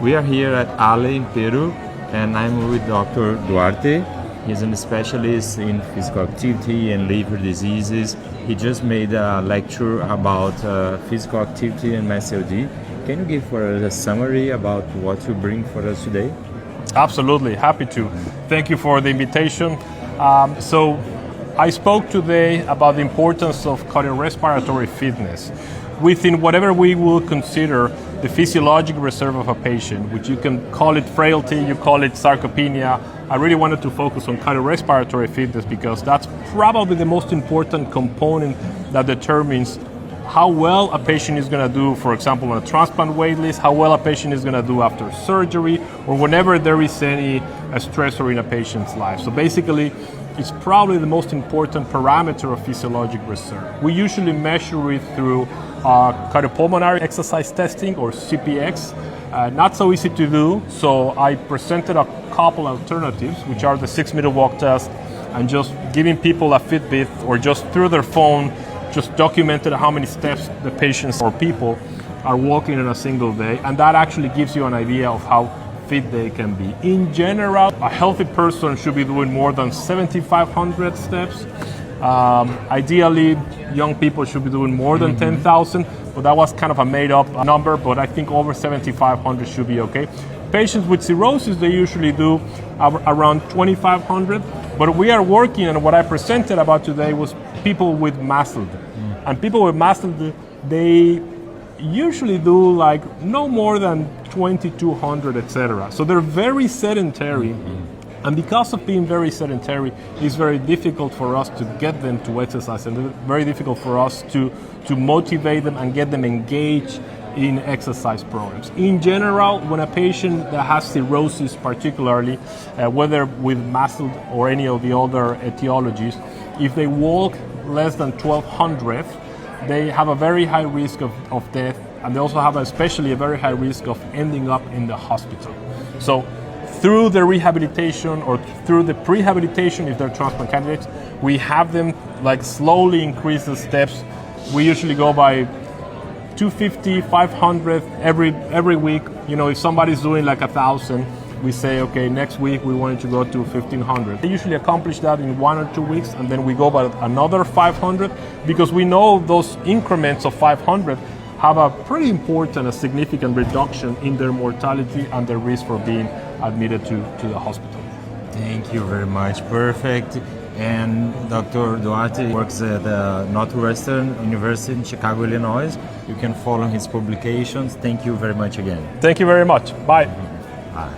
We are here at ALEH in Peru, and I'm with Dr. Duarte. He's a specialist in physical activity and liver diseases. He just made a lecture about physical activity and MSLD. Can you give for us a summary about what you bring for us today? Absolutely, happy to. Thank you for the invitation. So I spoke today about the importance of cardiorespiratory fitness within whatever we will consider the physiologic reserve of a patient, which you can call it frailty, you call it sarcopenia. I really wanted to focus on cardiorespiratory fitness because that's probably the most important component that determines how well a patient is going to do, for example, on a transplant wait list, how well a patient is going to do after surgery, or whenever there is any stressor in a patient's life. So basically, it's probably the most important parameter of physiologic reserve. We usually measure it through cardiopulmonary exercise testing, or CPX. Not so easy to do, so I presented a couple alternatives, which are the 6-minute walk test and just giving people a Fitbit, or just through their phone, just documented how many steps the patients or people are walking in a single day, and that actually gives you an idea of how fit they can be. In general, a healthy person should be doing more than 7,500 steps. Ideally, young people should be doing more than 10,000, but that was kind of a made-up number, but I think over 7,500 should be okay. Patients with cirrhosis, they usually do around 2,500, but we are working, and what I presented about today was people with MASLD. And people with MASLD, they usually do like no more than 2,200, etc. So they're very sedentary, and because of being very sedentary, it's very difficult for us to get them to exercise, and very difficult for us to motivate them and get them engaged in exercise programs. In general, when a patient that has cirrhosis particularly, whether with MASLD or any of the other etiologies, if they walk less than 1,200, they have a very high risk of death, and they also have especially a very high risk of ending up in the hospital. So through the rehabilitation or through the prehabilitation, if they're transplant candidates, we have them like slowly increase the steps. We usually go by 250, 500 every week. You know, if somebody's doing like 1,000, we say, okay, next week we want you to go to 1,500. They usually accomplish that in 1 or 2 weeks, and then we go by another 500, because we know those increments of 500 have a pretty important, a significant reduction in their mortality and their risk for being admitted to the hospital. Thank you very much. Perfect. And Dr. Duarte works at Northwestern University in Chicago, Illinois. You can follow his publications. Thank you very much again. Thank you very much. Bye. Bye.